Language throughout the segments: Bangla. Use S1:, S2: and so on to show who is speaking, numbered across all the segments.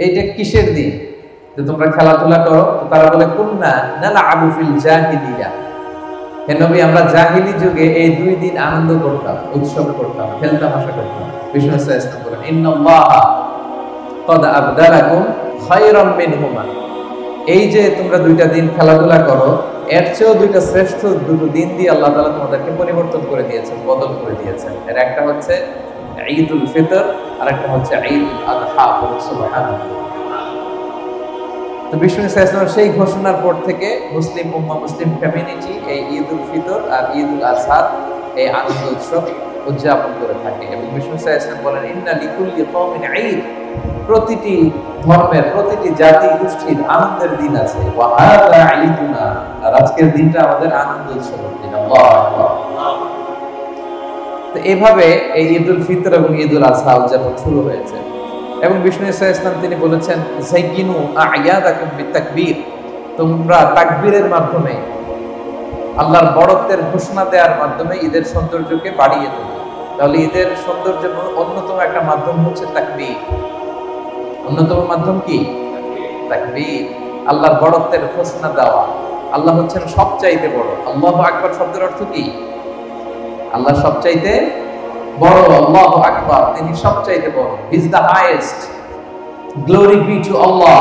S1: এইটা কিসের দিন যে তোমরা খেলাধুলা করো? তো তারা বলে কুন্না নালআবু ফিল জাহিলিয়া, হে নবী আমরা জাহিলি যুগে এই 2 দিন আনন্দ করতাম, উৎসব করতাম, খেলতামাশা করতাম। বিষ্ণু সাল্লাল্লাহু আলাইহি ওয়াসাল্লাম বলেন ইন্নাল্লাহা ক্বাদ আবদালাকুম খায়রাম মিনহুমা, এই যে তোমরা 2টা দিন খেলাধুলা করো, এর চেয়েও 2টা শ্রেষ্ঠ 2 দিন দিয়ে আল্লাহ তাআলা তোমাদেরকে পরিবর্তন করে দিয়েছেন, বদল করে দিয়েছেন। এর একটা হচ্ছে ঈদুল ফিতর আর একটা হচ্ছে ঈদুল আযহা। সুবহানাল্লাহ। তো বিষ্ণু সাল্লাল্লাহু আলাইহি ওয়াসাল্লাম সেই ঘোষণার পর থেকে মুসলিম উম্মাহ, মুসলিম কমিউনিটি এই ঈদুল ফিতর আর ঈদুল আযহা এই আনন্দ উৎসব উদযাপন করে থাকে। এবং বিষ্ণু সাল্লাল্লাহু আলাইহি ওয়াসাল্লাম বলেন ইন্না লিকুল্লি কওমিন ঈদ, প্রতিটি ধর্মের প্রতিটি জাতি গোষ্ঠীর আনন্দের দিন আছে। ওয়া হাযা ঈদুনা, আর আজকের দিনটা আমাদের আনন্দ উৎসবের দিন। আল্লাহু আকবার। তো এইভাবে এই ঈদুল ফিতর এবং ঈদুল আযহা উদযাপন শুরু হয়েছে। এবং বিষ্ণু সাল্লাল্লাহু আলাইহি ওয়াসাল্লাম তিনি বলেছেন যাইয়িনু আ'য়াদাকুম বিতাকবীর, তোমরা তাকবীরের মাধ্যমে আল্লাহর বড়ত্বের ঘোষণা দেওয়ার মাধ্যমে ঈদের সৌন্দর্যকে বাড়িয়ে তোলো। তাহলে ঈদের সৌন্দর্যের অন্যতম একটা মাধ্যম হচ্ছে তাকবীর। অন্যতম মাধ্যম কি? তাকবীর। আল্লাহর বড়ত্বের ঘোষণা দেওয়া। আল্লাহ হচ্ছেন সবচাইতে বড়। আল্লাহু আকবার শব্দের অর্থ কি? আল্লাহ সবচাইতে বড়। আল্লাহু আকবার, তিনি সবচাইতে বড়। He is the highest. Glory be to Allah,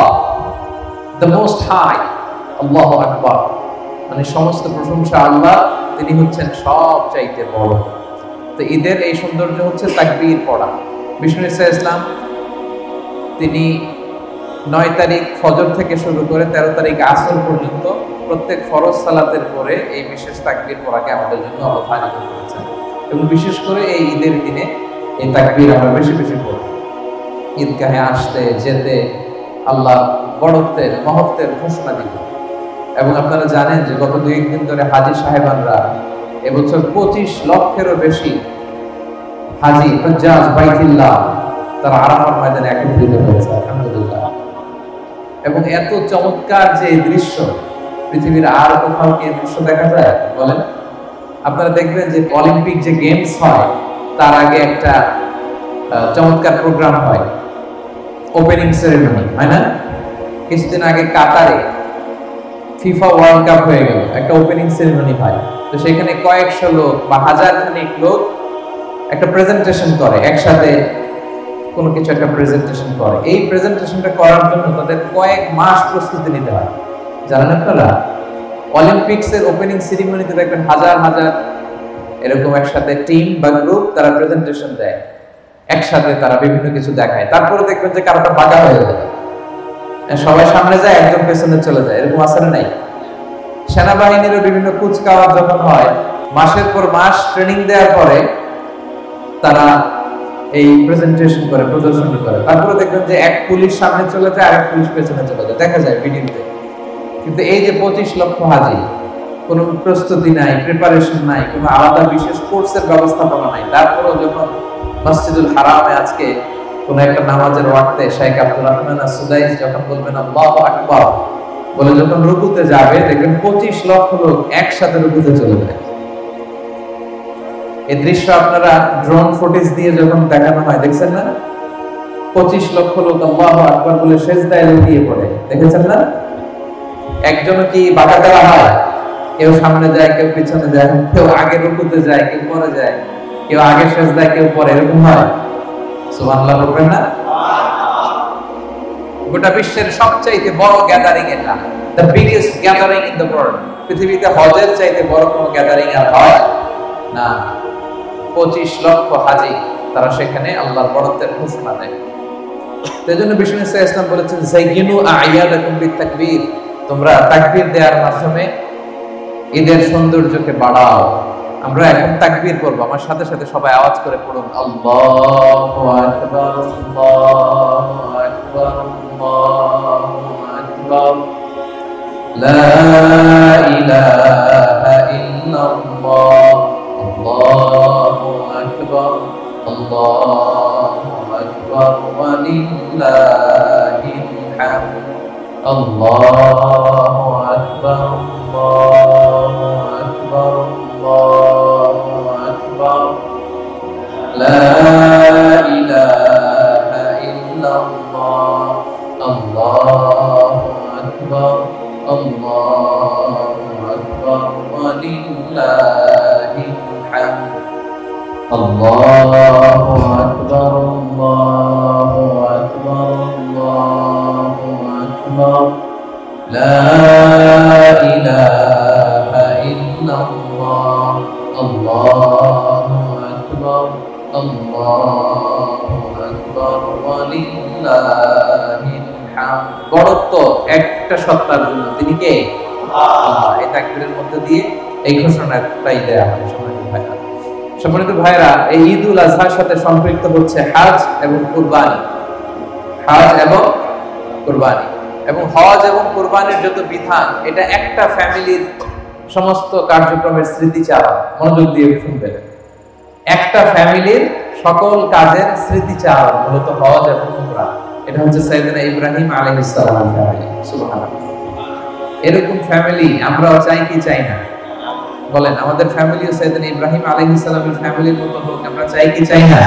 S1: the most high. আল্লাহু আকবার, মানে সমস্ত প্রশংসা আল্লাহ, তিনি হচ্ছেন সবচাইতে বড়। তো ঈদের এই সৌন্দর্য হচ্ছে তাকবীর পড়া। বিষ্ণু সাল্লাল্লাহু আলাইহি ওয়াসাল্লাম তিনি 9 তারিখ ফজর থেকে শুরু করে 13 তারিখ আসর পর্যন্ত প্রত্যেক ফরজ সালাতের পরে এই বিশেষ তাকবীর পড়াকে আমাদের জন্য অবধারিত করেছেন। এবং বিশেষ করে এই ঈদের দিনে এই তাকবীর আমরা বেশি বেশি পড়ব। ঈদগাহে আসতে যেতে আল্লাহ বড়ত্বের মহত্বের ঘোষণা দিব। এবং আপনারা জানেন যে গত 2 দিন ধরে হাজী সাহেবানরা এবছর 25 লক্ষেরও বেশি হাজী হুজ্জাজ বাইতুল্লাহ তারা আরাফাত ময়দানে একত্রিত হয়েছে। আলহামদুলিল্লাহ। এবং এত চমৎকার যে এই দৃশ্য, পৃথিবীর আর কোথাও কি এই দৃশ্য দেখা যায় বলেন? আপনারা দেখবেন যে অলিম্পিক যে গেমস হয় তার আগে একটা চমৎকার প্রোগ্রাম হয়, ওপেনিং সেরেমনি, হয় না? কিছুদিন আগে কাতারে ফিফা ওয়ার্ল্ড কাপ হয়ে গেল, একটা ওপেনিং সেরেমনি হয়। তো সেখানে কয়েকশো লোক বা হাজার খানিক লোক একটা প্রেজেন্টেশন করে, একসাথে কোনো কিছু একটা প্রেজেন্টেশন করে। এই প্রেজেন্টেশনটা করার জন্য তাদের কয়েক মাস প্রস্তুতি নিতে হয়। জানেন আপনারা, অলিম্পিক্সের ওপেনিং সেরিমনিতে দেখবেন হাজার হাজার এরকম একসাথে টিম বা গ্রুপ তারা প্রেজেন্টেশন দেয়, একসাথে তারা বিভিন্ন কিছু দেখায়। তারপরে দেখবেন যে কারোটা বাঁকা হয়ে যায়, সবাই সামনে যায়, একজন পেছনে চলে যায়, এরকম আছে না নাই? সেনাবাহিনীরও বিভিন্ন কুচকাওয়াজ যখন হয়, মাসের পর মাস ট্রেনিং দেওয়ার পরে তারা এই প্রেজেন্টেশন করে, প্রদর্শনী করে। তারপরে দেখবেন যে এক পুলিশ সামনে চলে যায় আর এক পুলিশ পেছনে চলে যায়, দেখা যায় ভিডিওতে। কিন্তু এই যে 25 লক্ষ হাজী, কোনো প্রস্তুতি নাই, প্রিপারেশন নাই, কোনো আলাদা বিশেষ কোর্সের ব্যবস্থাপনা নাই, তারপরেও যখন মসজিদুল হারামে আজকে কোন একটা নামাজের ওয়াক্তে শেখ আব্দুর রহমান আস-সুদাইস যখন বলবেন আল্লাহু আকবার বলে যখন রুকুতে যাবে, দেখবেন 25 লক্ষ লোক একসাথে রুকুতে চলে যায়। এই দৃশ্য আপনারা ড্রোন ফুটেজ দিয়ে যখন দেখানো হয়, দেখছেন না? 25 লক্ষ লোক আল্লাহু আকবার বলে সিজদায় লুটিয়ে পড়ে, দেখেছেন না? একজনও কি বাঁকা দেওয়া হয়? কেউ সামনে যায়, কেউ পিছনে যায়, কেউ আগে রুকুতে যায়, কেউ পরে যায়, কেউ আগে সিজদায়, কেউ পরে, এরকম হয়? সুবহানাল্লাহ বলবেন না? গোটা বিশ্বের সবচাইতে বড় গ্যাদারিং এটা, the biggest gathering in the world। পৃথিবীতে হজের চাইতে বড় কোনো গ্যাদারিং আর হয় না। 25 লক্ষ হাজী তারা সেখানে আল্লাহর বড়ত্বের ঘোষণা দেয়। সেজন্য বিষ্ণু সাল্লাল্লাহু আলাইহি ওয়াসাল্লাম বলেছেন যাইয়িনু আ'য়াদাকুম বিতাকবীর, তোমরা তাকবীর দেওয়ার মাধ্যমে ঈদের সৌন্দর্যকে বাড়াও। আমরা এখন তাকবীর করব, আমার সাথে সাথে সবাই আওয়াজ করে পড়ুন আল্লাহু আকবার, আল্লাহু আকবার, আল্লাহু আকবার, লা ইলাহা ইল্লাল্লাহ, আল্লাহু আকবার, আল্লাহু আকবার, ওয়া লিল্লাহিল হামদ, আল্লাহু আকবার, আল্লাহু আকবার, আল্লাহু আকবার, লা ইলাহা ইল্লাল্লাহ, আল্লাহু আকবার আল্লাহু আকবার ওয়া লিল্লাহিল হামদ আল্লাহু আকবার আল্লাহু আকবার আল্লাহু আকবার লা ইলাহা ইল্লাল্লাহ আল্লাহু আকবার আল্লাহু আকবার ওয়া লিল্লাহিল হামদ। বড়ত্ব একটা সত্তার জন্য, তিনি কে? আল্লাহ। এই তাকবীরের মধ্যে দিয়ে এই ঘোষণাটাই দেয়া হয়। সম্মানিত ভাইরা, এই ঈদুল আজহার সাথে সম্পৃক্ত হচ্ছে হজ এবং কুরবানি। হজ এবং কুরবানি এবং হজ এবং কুরবানির যত বিধান, এটা একটা ফ্যামিলির সমস্ত কার্যক্রমের স্মৃতিচারণ। মনোযোগ দিয়ে শুনবেন, একটা ফ্যামিলির সকল কাজের স্মৃতিচারণ মূলত হজ এবং উমরা। এটা হচ্ছে সাইয়েদনা ইব্রাহিম আলাইহিস সালামের ফ্যামিলি। সুবহানাল্লাহ। এরকম ফ্যামিলি আমরাও চাই কি চাই না? বলেন, আমাদের ফ্যামিলিও সাইয়েদনা ইব্রাহিম আলাইহিস সালামের ফ্যামিলির মতো হোক, আমরা চাই কি চাই না?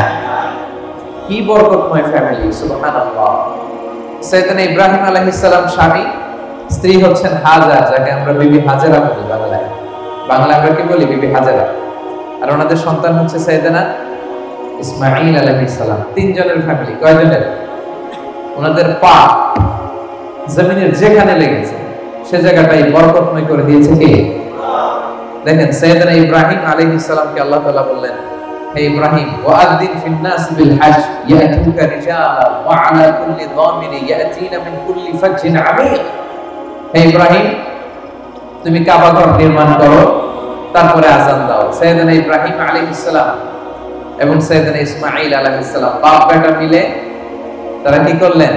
S1: কি বরকতময় ফ্যামিলি, সুবহানাল্লাহ। সাইয়েদনা ইব্রাহিম আলাইহিস সালাম স্বামী, স্ত্রী হচ্ছেন হাজার, যাকে আমরা বিবি হাজেরা বলি বাংলায়। বাংলা আমরা কি বলি? বিবি হাজেরা। আর ওনাদের সন্তান হচ্ছে সাইয়েদনা ইসমাঈল আলাইহিস সালাম। তিনজনের ফ্যামিলি। কয়জনের? ওনাদের পা জমিনের যেখানে লেগেছে সে জায়গাটাই বরকতময় করে দিয়েছে কে? দেখেন, সাইয়েদনা ইব্রাহিম আলাইহিস সালামকে আল্লাহ তাআলা বললেন, হে ইব্রাহিম, ওয়াআযিন ফিন নাস বিল হজ ইয়াতুকা রিজালা ওয়া আলা কুল্লি দামিরি ইয়াতিনা মিন কুল্লি ফাজ্জিন আমিক। হে ইব্রাহিম, তুমি কাবা ঘর নির্মাণ করো, তারপরে আযান দাও। সাইয়েদনা ইব্রাহিম আলাইহিস সালাম এবং সাইয়েদনা ইসমাঈল আলাইহিস সালাম বাপ বেটা মিলে তারা কি করলেন?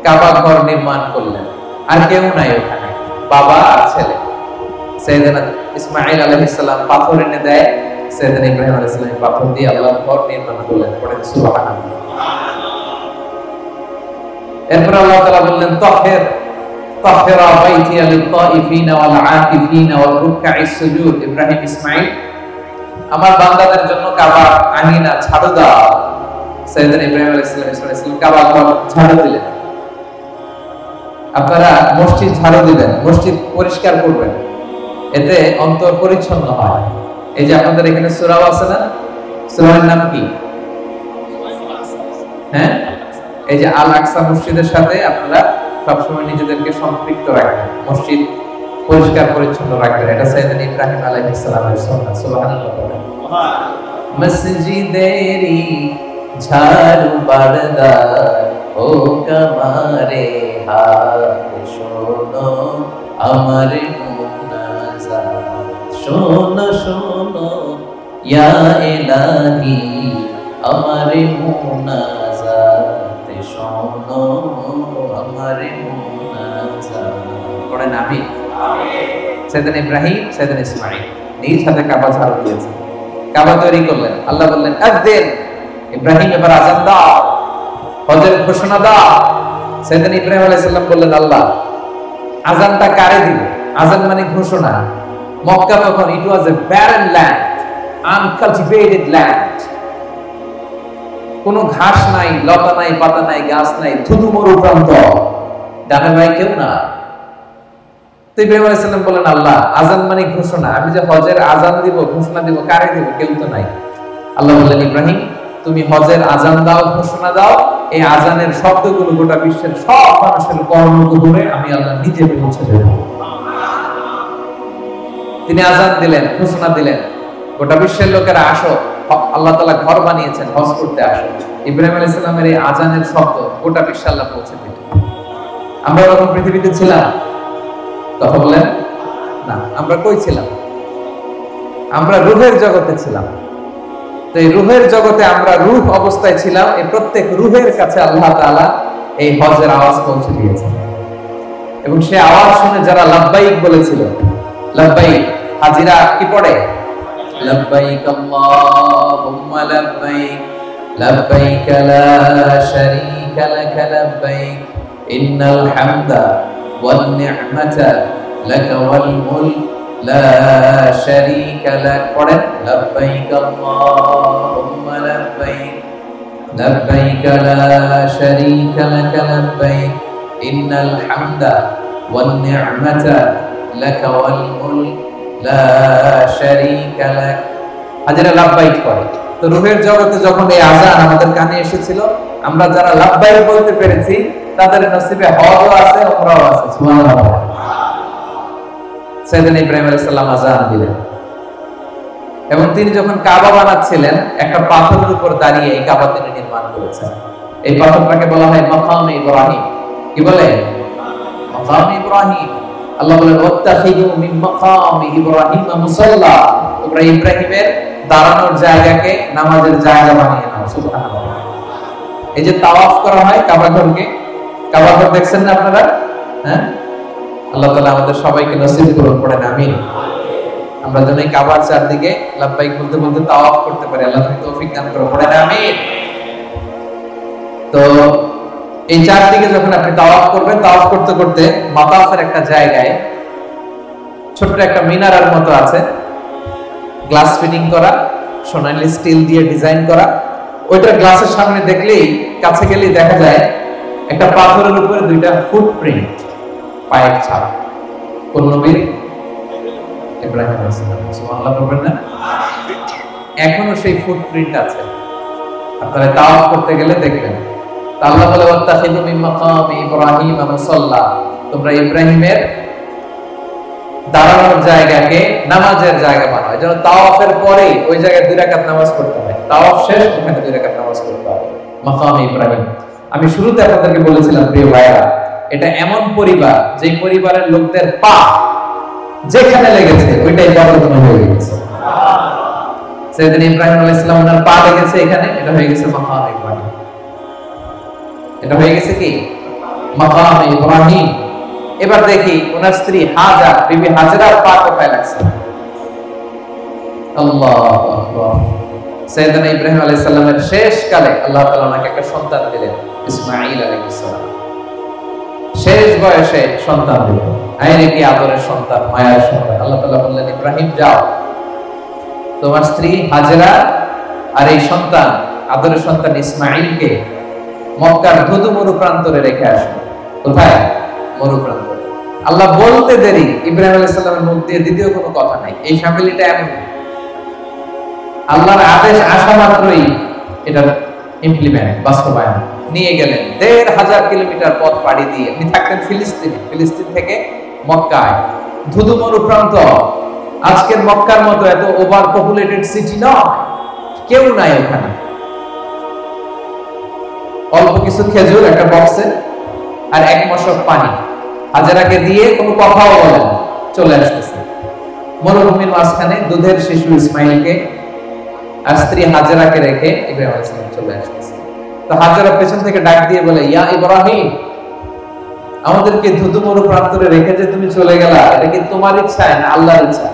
S1: কাবা ঘর নির্মাণ করলেন। আর কেউ নাই ওখানে, বাবা আর ছেলে। সাইয়েদনা ইসমাঈল আলাইহিস সালাম পাথর এনে দেয়, সাইয়েদনা ইব্রাহিম আলাইহিস সালাম পাথর দিয়ে আল্লাহর ঘর নির্মাণ করলেন। পড়েন সুবহানাল্লাহ। এরপর আল্লাহ তাআলা বললেন, তাহির তাহিরা বাইতিয়া লিত-তাইফিনা ওয়াল আকিফিনা ওয়াল রুকআইস সুজুদ। ইব্রাহিম ইসমাঈল, আমার বান্দাদের জন্য কাবা আঙিনা ঝাড়ু দাও। সাইয়েদনা ইব্রাহিম আলাইহিস সালাম কাবা ঘর ঝাড়ু দিলেন। আপনারা মসজিদ ঝাড়ু দিবেন, মসজিদ পরিষ্কার করবেন, এতে অন্তর পরিচ্ছন্ন হয়। এই যে আপনাদের এখানে সূরা আছে না, সূরার নাম কি? হ্যাঁ, এই যে আল আকসা মসজিদের সাথে আপনারা সবসময় নিজেদেরকে সম্পৃক্ত রাখবেন, মসজিদ পরিষ্কার পরিচ্ছন্ন রাখবেন। এটা সাইয়েদনা ইব্রাহিম আলাইহিস সালামের সুন্নাত। সুবহানাল্লাহ। মসজিদেরি ঝাড়ু বারদার ও কমারে হাত শোনো আমার মুনাজাত। শোনো শোনো ইয়া ইলাহি আমার মুনাজাত, শোনো আমার মুনাজাত। পড়েন আমিন। সাইয়েদনা ইব্রাহিম, সাইয়েদনা ইসমাঈল নিজ হাতে কাবা ঝাড়ু দিয়েছেন, কাবা তৈরি করলেন। আল্লাহ বললেন, আযিন, ইব্রাহিম এবার আযান দাও, হজের ঘোষণা দাও। সাইয়েদনা ইব্রাহিম আলাইহিস সালাম বললেন, আল্লাহ আযানটা কারে দিব? আযান মানে ঘোষণা। মক্কা তখন ইট ওয়াজ এ ব্যারেন ল্যান্ড, আনকালটিভেটেড ল্যান্ড। কোনো ঘাস নাই, লতা নাই, পাতা নাই, গাছ নাই, থুতু মরু প্রান্ত, ডানে ভাই কেউ না। তো ইব্রাহিম আলাইহিস সালাম বললেন, আল্লাহ আযান মানে ঘোষণা, আমি যে হজের আযান দিব, ঘোষণা দিব, কারে দিব? কেউ তো নাই। আল্লাহ বললেন, ইব্রাহিম তুমি হজের আযান দাও, ঘোষণা দাও। এই আযানের শব্দগুলো গোটা বিশ্বের সব মানুষের কর্ণকুহরে আমি আল্লাহ নিজে পৌঁছে দেব। তিনি আযান দিলেন, ঘোষণা দিলেন, গোটা বিশ্বের লোকেরা আসো, আল্লাহ তাআলা ঘর বানিয়েছেন, হজ করতে আসো। ইব্রাহিম আলাইহিস সালামের এই আযানের শব্দ গোটা বিশ্বে আল্লাহ পৌঁছে দিলেন। আমরা যখন পৃথিবীতে ছিলাম কথা বলেন না, আমরা কই ছিলাম? আমরা রূহের জগতে ছিলাম। তো এই রূহের জগতে আমরা রূহ অবস্থায় ছিলাম। এই প্রত্যেক রূহের কাছে আল্লাহ তাআলা এই হজের আওয়াজ পৌঁছে দিয়েছেন। এবং সে আওয়াজ শুনে যারা লাব্বাইক বলেছিল, লাব্বাইক হাজিরা কি পড়ে? লাব্বাইক আল্লাহুম্মা লাব্বাইক লাব্বাইক লা শারীকা লাক লাব্বাইক ইন্নাল হামদা ওয়ান নি'মাতা লাক ওয়াল মুলক লা শারীকা লাক। পড়েন লাব্বাইক আল্লাহুম্মা লাব্বাইক لبيك لا شريك لك لبيك إن الحمد والنعمة لك والملك لا شريك لك। হাজিরা লাব্বাইক করে। তো রূহের জগতে যখন এই আযান আমাদের কানে এসেছিল, আমরা যারা লাব্বাইক বলতে পেরেছি তাদের নসিবে হজও আছে, উমরাও আছে। সুবহানাল্লাহ। সাইয়েদনা ইব্রাহিম আলাইহিস সালাম আযান দিলেন এবং তিনি যখন কাবা বানাচ্ছিলেন একটা পাথরের উপর দাঁড়িয়ে এই কাবা তিনি নির্মাণ করেছেন। এই পাথরটাকে বলা হয় মাকামে ইব্রাহিম। কি বলে? মাকামে ইব্রাহিম। আল্লাহ বলেন ওয়াত্তাখিযু মিন মাকামি ইব্রাহিম মুসাল্লা, তোমরা ইব্রাহিমের দাঁড়ানোর জায়গাকে নামাজের জায়গা বানিয়ে নাও। সুবহানাল্লাহ। এই যে তাওয়াফ করা হয় কাবা ঘরকে, কাবা ঘর দেখছেন না আপনারা? হ্যাঁ, আল্লাহ তাআলা আমাদের সবাইকে নসিব করুন, পড়েন আমিন। আমরা যেন এই কাবার চারদিকে লাব্বাইক বলতে বলতে তাওয়াফ করতে পারি, আল্লাহ তৌফিক দান করুন, পড়েন আমিন। তো এই চারদিকে যখন আপনি তাওয়াফ করবেন, তাওয়াফ করতে করতে মাতাফের একটা জায়গায় ছোট্ট একটা মিনারের মতো আছে, গ্লাস ফিটিং করা, সোনালী স্টিল দিয়ে ডিজাইন করা। ওইটার গ্লাসের সামনে দেখলেই, কাছে গেলেই দেখা যায় একটা পাথরের উপরে দুইটা ফুটপ্রিন্ট, পায়ের ছাপ। কোন নবীর? ইব্রাহিম আলাইহিস সালাম। সুবহানাল্লাহ বলবেন না? এখনো সেই ফুটপ্রিন্ট আছে, আপনারা তাওয়াফ করতে গেলে দেখবেন। আল্লাহ বলে ওয়াত্তাখিযু মিন মাকামি ইব্রাহিম মুসাল্লা, তোমরা ইব্রাহিমের দাঁড়ানোর জায়গাকে নামাজের জায়গা বানাও। যেন তাওয়াফের পরে ওই জায়গায় 2 রাকাত নামাজ পড়তে হয়, তাওয়াফ শেষ ওখানে 2 রাকাত নামাজ পড়তে হবে। মাকামে ইব্রাহিম। আমি শুরুতে আপনাদেরকে বলেছিলাম প্রিয় ভাইরা, এটা এমন পরিবার যে পরিবারের লোকদের পা যেখানে লেগেছে ওইটাই বরকত হয়ে গেছে। সাইয়েদনা ইব্রাহিম আলাইহিস সালাম ওনার পা লেগেছে এখানে, এটা হয়ে গেছে মাকামে ইব্রাহিম। এটা হয়ে গেছে কি? মাকামে ইব্রাহিম। এবার দেখি ওনার স্ত্রী হাজার, বিবি হাজরার পা কোথায় লাগছে? আল্লাহু আকবার। সাইয়েদনা ইব্রাহিম আলাইহিস সালামের শেষ কালে আল্লাহ তাআলা ওনাকে একটা সন্তান দিলেন, ইসমাঈল আলাইহিস সালাম। শেষ বয়সে সন্তান দিলেন। আইনে কি আদরের সন্তান, মায়ের সন্তান। আল্লাহ তাআলা বললেন, ইব্রাহিম যাও, তোমার স্ত্রী হাজরা আর এই সন্তান, আদরের সন্তান ইসমাঈলকে মক্কার ধুধু মরু প্রান্তরে রেখে আসো। কোথায়? মরু প্রান্তরে। আল্লাহ বলতে দেরি, ইব্রাহিম আলাইহিস সালামের মুখ দিয়ে দ্বিতীয় কোনো কথা নাই। এই ফ্যামিলিটা এমন, আল্লাহর আদেশ আসা মাত্রই এটা ইমপ্লিমেন্ট, বাস্তবায়ন। নিয়ে গেলেন ১৫০০ কিলোমিটার পথ পাড়ি দিয়ে। উনি থাকতেন ফিলিস্তিনে, ফিলিস্তিন থেকে মক্কায়, ধুধু মরু প্রান্ত। আজকের মক্কার মতো এত ওভার পপুলেটেড সিটি নয়, কেউ নাই ওখানে। অল্প কিছু খেজুর একটা বক্সে আর 1 মশক পানি। হাজেরাকে দিয়ে কোনো কথাও বলেন, চলে আসতেছে মরুভূমির মাঝখানে দুধের শিশু ইসমাইলকে আর স্ত্রী হাজেরাকে রেখে ইব্রাহিম আলাইহিস সালাম চলে আসতেছে। তো হাজেরা পেছন থেকে ডাক দিয়ে বলে, ইয়া ইব্রাহিম, আমাদেরকে ধুধু মরু প্রান্তরে রেখে যে তুমি চলে গেলা, এটা কি তোমার ইচ্ছায় না আল্লাহর ইচ্ছা?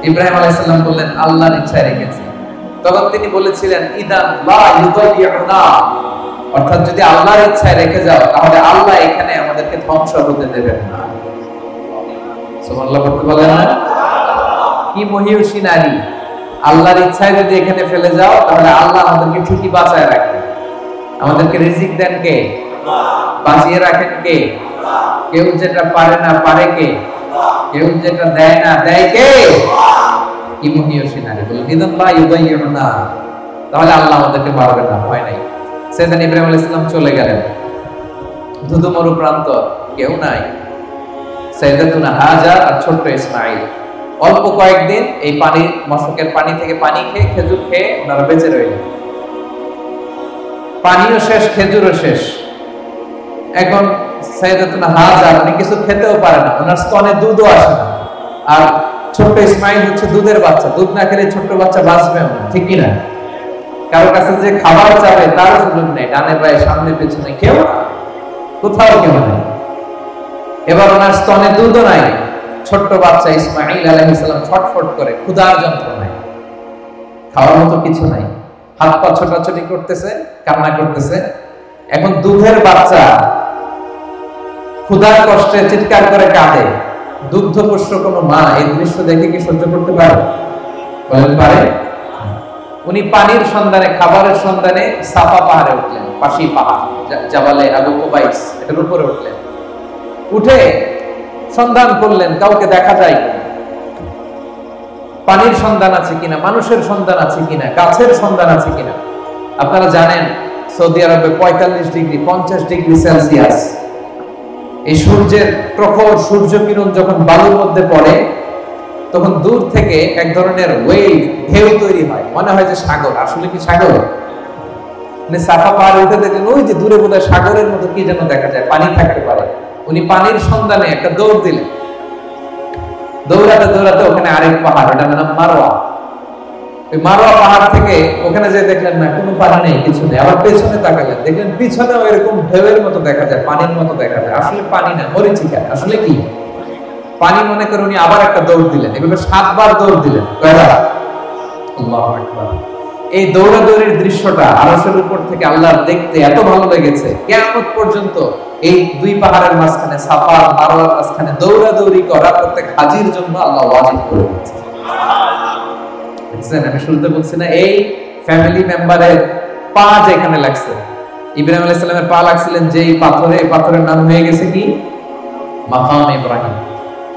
S1: ইব্রাহিম আলাইহিস সালাম বললেন, আল্লাহর ইচ্ছায় রেখেছি। তখন তিনি বলেছিলেন, ইদান লা ইউদাইয়ুনা, অর্থাৎ যদি আল্লাহর ইচ্ছায় রেখে যাও তাহলে আল্লাহ এখানে আমাদেরকে ধ্বংস হতে দেবেন না। সুবহানাল্লাহ বলতে বলেন না? কি মহিয়সী নারী! আল্লাহর ইচ্ছায় যদি এখানে ফেলে যাও তাহলে আল্লাহ আমাদেরকে ঠিকই বাঁচায় রাখেন। আমাদেরকে রিজিক দেন কে? বাঁচিয়ে রাখেন কে? কেউ যেটা পারে না পারে কে? কেউ যেটা দেয় না দেয় কে? কি মহিয়সী নারী! বলেন ইদান লা ইউদাইয়ুনা, তাহলে আল্লাহ আমাদেরকে মারবে না, ভয় নাই। সাইয়েদনা ইব্রাহিম আলাইহিস সালাম চলে গেলেন, ধুধু মরু প্রান্ত, কেউ নাই। সাইয়েদাতুনা হাজার আর ছোট্ট ইসমাঈল অল্প কয়েকদিন এই পানি, মশকের পানি থেকে পানি খেয়ে, খেজুর খেয়ে ওনারা বেঁচে রইলেন। পানিও শেষ, খেজুরও শেষ। এখন সাইয়েদাতুনা হাজার উনি কিছু খেতেও পারে না, ওনার স্তনে দুধও আসে না। আর ছোট্ট ইসমাঈল হচ্ছে দুধের বাচ্চা, দুধ না খেলে ছোট্ট বাচ্চা বাঁচবে না, ঠিক কি না? কারোর কাছে যে খাবার চাবে তার সুযোগ নেই, ডানে বায়ে সামনে পেছনে কেউ, কোথাও কেউ নেই। এবার ওনার স্তনে দুধও নাই, ছোট্ট বাচ্চা ইসমাঈল আলাইহিস সালাম ছটফট করে ক্ষুধার যন্ত্রণায়, খাওয়ার মতো কিছু নাই, হাত পা ছোটাছুটি করতেছে, কান্না করতেছে। এখন দুধের বাচ্চা ক্ষুধার কষ্টে চিৎকার করে কাঁদে, দুগ্ধপোষ্য কোনো মা এই দৃশ্য দেখে কি সহ্য করতে পারে? বলেন পারে? উনি পানির সন্ধানে, খাবারের সন্ধানে সাফা পাহাড়ে উঠলেন, পাশেই পাহাড় জাবালে আবু কুবাইস, এটার উপরে উঠলেন। উঠে সন্ধান করলেন কাউকে দেখা যায় কিনা, পানির সন্ধান আছে কিনা, মানুষের সন্ধান আছে কিনা, গাছের সন্ধান আছে কিনা। আপনারা জানেন সৌদি আরবে 45 ডিগ্রি 50 ডিগ্রি সেলসিয়াস এই সূর্যের প্রখর সূর্য কিরণ যখন বালুর মধ্যে পড়ে, তখন দূর থেকে এক ধরনের ওয়েভ, ঢেউ তৈরি হয়, মনে হয় যে সাগর। আসলে কি সাগর? সাফা পাহাড়ে উঠে দেখলেন ওই যে দূরে বোধহয় সাগরের মতো কি যেন দেখা যায়, পানি থাকতে পারে। উনি পানির সন্ধানে একটা দৌড় দিলেন। দৌড়াতে দৌড়াতে ওখানে আরেক পাহাড়, ওটার নাম মারোয়া। ওই মারোয়া পাহাড় থেকে ওখানে যে দেখলেন না কোনো পানি নেই, কিছু নেই। আবার পেছনে তাকালেন, দেখলেন পিছনেও এরকম ঢেউয়ের মতো দেখা যায়, পানির মতো দেখা যায়। আসলে পানি না, মরিচিকা। আসলে কি পানি মনে করে উনি আবার একটা দৌড় দিলেন। এভাবে 7 বার দৌড় দিলেন। কয়বার? আল্লাহু আকবার। এই দৌড়াদৌড়ির দৃশ্যটা আরশের উপর থেকে আল্লাহর দেখতে এত ভালো লেগেছে, কিয়ামত পর্যন্ত এই দুই পাহাড়ের মাঝখানে, সাফা আর মারওয়ার মাঝখানে দৌড়াদৌড়ি করা প্রত্যেক হাজীর জন্য আল্লাহ ওয়াজিব করে দিয়েছে। বুঝছেন? আমি শুরুতে বলছি না, এই ফ্যামিলি মেম্বারের পা যেখানে লাগছে, ইব্রাহিম আলাইহিস সালামের পা লাগছিলেন যেই পাথরে, পাথরের নাম হয়ে গেছে কি? মাকাম ইব্রাহিম।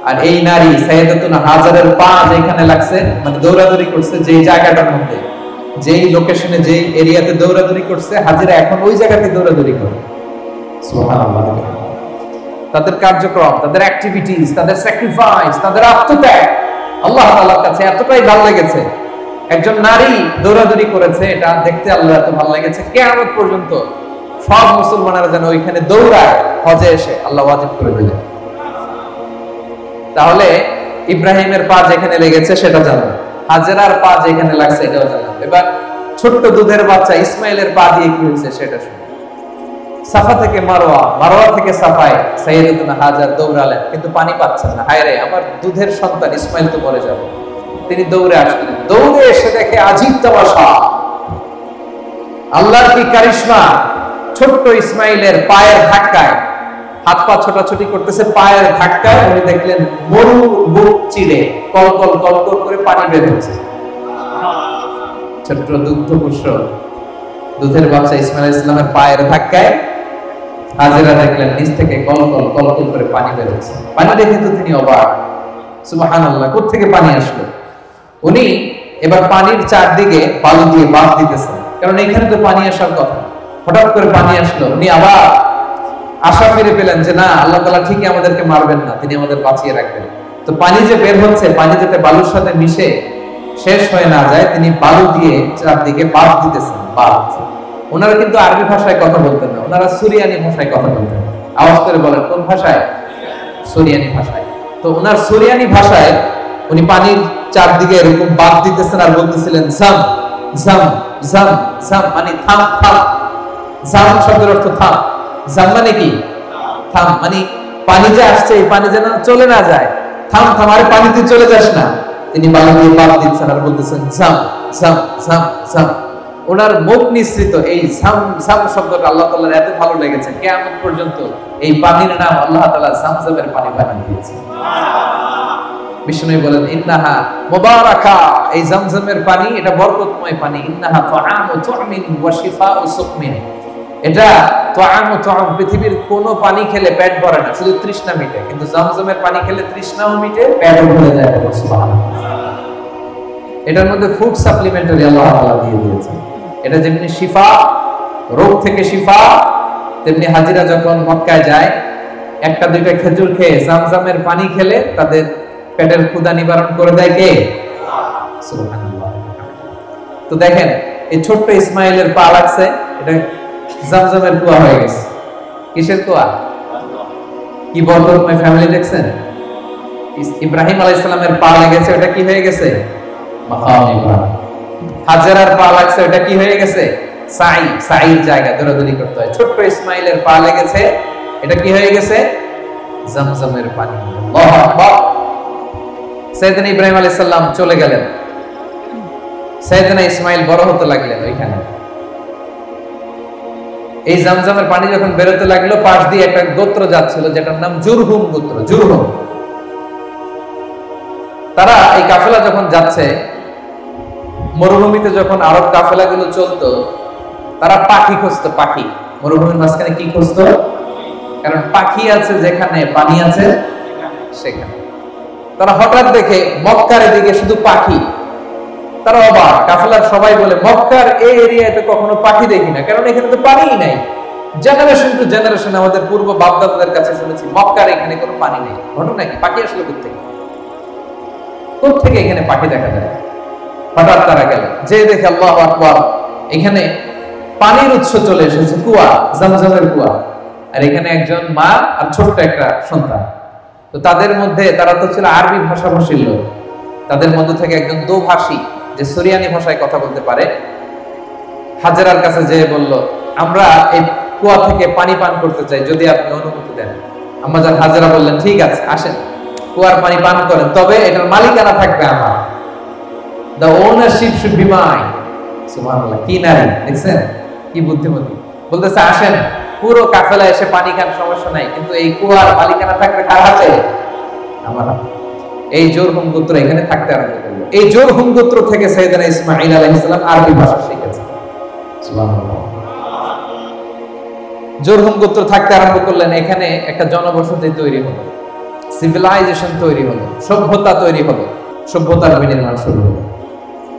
S1: আর এই নারী সাইয়েদাতুনা হাজারের পা যেখানে লাগছে, মানে দৌড়াদৌড়ি করছে যেই জায়গাটার মধ্যে, যেই লোকেশনে, যেই এরিয়াতে দৌড়াদৌড়ি করছে, হাজিরা এখন ওই জায়গাতে দৌড়াদৌড়ি করে। সুবহানাল্লাহ। তাদের কার্যক্রম, তাদের অ্যাক্টিভিটিস, তাদের স্যাক্রিফাইস, তাদের আত্মত্যাগ আল্লাহ তাআলার কাছে এতটাই ভালো লেগেছে। একজন নারী দৌড়াদৌড়ি করেছে, এটা দেখতে আল্লাহ এত ভালো লেগেছে, কিয়ামত পর্যন্ত সব মুসলমানেরা যেন ওইখানে দৌড়ায়, হজে এসে আল্লাহ ওয়াজিব করে দিলেন। তাহলে ইব্রাহিমের পা যেখানে লেগেছে সেটা জানলাম, হাজেরার পা যেখানে লাগছে এটাও জানলাম। এবার ছোট্ট দুধের বাচ্চা ইসমাইলের পা দিয়ে কি হয়েছে সেটা শুনুন। সাফা থেকে মারওয়া, মারওয়া থেকে সাফায় সাইয়েদাতুনা হাজার দৌড়ালেন, কিন্তু পানি পাচ্ছেন না। হায় রে, আমার দুধের সন্তান ইসমাইল তো মরে যাবে। তিনি দৌড়ে আসলেন, দৌড়ে এসে দেখে আজীব তামাশা, আল্লাহর কি কারিশমা। ছোট্ট ইসমাইলের পায়ের ধাক্কায়, হাত পা ছোটাছুটি করতেছে, পায়ের ধাক্কায় উনি দেখলেন মরু বুক চিরে কলকল কলকল করে পানি বের হচ্ছে। ছোট্ট দুগ্ধপুষ্ট দুধের বাচ্চা ইসমাইল আলাইহিস সালামের পায়ের ধাক্কায় হাজেরা দেখলেন নিচ থেকে কলকল কলকল করে পানি বের হচ্ছে। পানি দেখে তো তিনি অবাক, সুবহানাল্লাহ, কোথা থেকে পানি আসলো? উনি এবার পানির চারদিকে বালু দিয়ে বাঁধ দিতেছেন, কারণ এখানে তো পানি আসার কথা। হঠাৎ করে পানি আসলো, উনি আবার আশা ফিরে পেলেন যে না, আল্লাহ তাআলা ঠিকই আমাদেরকে মারবেন না, তিনি আমাদের বাঁচিয়ে রাখবেন। তো পানি যে বের হচ্ছে, পানি যাতে বালুর সাথে মিশে শেষ হয়ে না যায়, তিনি বালু দিয়ে চারদিকে বাঁধ দিতেছেন। বাঁধ। ওনারা কিন্তু আরবি ভাষায় কথা বলতেন না, ওনারা সুরিয়ানি ভাষায় কথা বলতেন। আওয়াজ করে বলেন, কোন ভাষায়? সুরিয়ানি ভাষায়। তো ওনার সুরিয়ানি ভাষায় উনি পানির চারদিকে এরকম বাঁধ দিতেছেন আর বলতেছিলেন জাম জাম জাম জাম, মানে থাম থাম। জাম শব্দের অর্থ থাম। জাম মানে কি? থাম, মানে পানি যে আসছে এই পানি যেন চলে না যায়, থাম থাম, আরে পানিতে চলে যাস না। তিনি বালু দিয়ে বাঁধ দিচ্ছেন আর বলতেছেন জাম জাম জাম জাম। ওনার মুখ নিঃসৃত এই জাম জাম শব্দটা আল্লাহ তাআলার এত ভালো লেগেছে, কিয়ামত পর্যন্ত এই পানির নাম আল্লাহ তাআলা জামজামের পানি বানিয়ে দিয়েছে। বিষ্ণু বলেন ইন্নাহা মুবারাকা, এই জামজামের পানি এটা বরকতময় পানি। ইন্নাহা তুআমু তুমিন ওয়া শিফাউ সুকমিন, এটা তুআমু তুআম, পৃথিবীর কোন পানি খেলে পেট ভরে না, শুধু তৃষ্ণা মিটে, কিন্তু জামজামের পানি খেলে তৃষ্ণাও মিটে, পেটও ভরে যায়। সুবহানাল্লাহ। এটার মধ্যে ফুড সাপ্লিমেন্টারি আল্লাহ তাআলা দিয়ে দিয়েছেন। এটা যেমনি শিফা, রোগ থেকে শিফা, তেমনি হাজিরা যখন মক্কায় যায় একটা দুইটা খেজুর খেয়ে জামজামের পানি খেলে তাদের পেটের ক্ষুধা নিবারণ করে দেয় কে? সুবহানাল্লাহ। তো দেখেন এই ছোট্ট ইসমাইলের পা লাগছে, এটা জামজামের কুয়া হয়ে গেছে। কিসের কুয়া? কি বরকতময় ফ্যামিলি দেখছেন? ইব্রাহিম আলাইহিস সালামের পা লেগেছে, ওটা কি হয়ে গেছে? মাকাম ইব্রাহিম। হাজেরার পা লাগছে, ওটা কি হয়ে গেছে? সাই, সাইর জায়গা, দৌড়াদৌড়ি করতে হয়। ছোট্ট ইসমাইলের পা লেগেছে, এটা কি হয়ে গেছে? জামজামের পানি। আল্লাহু আকবার। সাইয়েদনা ইব্রাহিম আলাইহিস সালাম চলে গেলেন, সাইয়েদনা ইসমাইল বড় হতে লাগলেন ওইখানে। এই জামজামের পানি যখন বেরোতে লাগলো, পাশ দিয়ে একটা গোত্র যাচ্ছিল যেটার নাম জুরহুম গোত্র। জুরহুম, তারা এই কাফেলা যখন যাচ্ছে মরুভূমিতে যখন আরব কাফেলাগুলো চলতো, তারা পাখি খুঁজতো। পাখি মরুভূমির মাঝখানে কি খুঁজতো? কারণ পাখি আছে যেখানে, পানি আছে সেখানে। তারা হঠাৎ দেখে মক্কার এদিকে শুধু পাখি। তারা অবাক, কাফেলার সবাই বলে মক্কার এই এরিয়াতে কখনো পাখি দেখি না, কারণ এখানে তো পানিই নাই। জেনারেশন টু জেনারেশন আমাদের পূর্ব বাপদাদাদের কাছে শুনেছি মক্কার এখানে কোনো পানি নেই। ঘটনা কি? পাখি আসলে কোত্থেকে এখানে পাখি দেখা যায়? হঠাৎ তারা গেল, যে দেখে আল্লাহু আকবার, এখানে পানির উৎস চলে এসেছে, কুয়া, জামজামের কুয়া। আর এখানে একজন মা আর ছোট্ট একটা সন্তান। তো তাদের মধ্যে, তারা তো ছিল আরবি ভাষাভাষীর লোক, তাদের মধ্যে থেকে একজন দোভাষী, যে সুরিয়ানি ভাষায় কথা বলতে পারে, হাজেরার কাছে যেয়ে বলল, আমরা এই কুয়া থেকে পানি পান করতে চাই, যদি আপনি অনুমতি দেন। আম্মা জান হাজেরা বললেন, ঠিক আছে, আসেন, কুয়ার পানি পান করেন, তবে এটার মালিকানা থাকবে আমার। The ownership should be mine. সুবহানাল্লাহ, কি নারী দেখছেন, কি বুদ্ধিমতী। বলতেছে, আসেন, পুরো কাফেলা এসে পানি খান, সমস্যা নাই, কিন্তু এই কুয়ার মালিকানা থাকবে কার হাতে? আমার হাতে। এই জোরহুম গোত্র এখানে থাকতে আরম্ভ করলো। এই জোরহুম গোত্র থেকে সাইয়েদনা ইসমাঈল আলাইহিস সালাম আরবি ভাষা শিখেছেন। সুবহানাল্লাহ। জোরহুম গোত্র থাকতে আরম্ভ করলেন, এখানে একটা জনবসতি তৈরি হলো, সিভিলাইজেশন তৈরি হলো, সভ্যতা তৈরি হলো, সভ্যতার বিনির্মাণ শুরু হলো।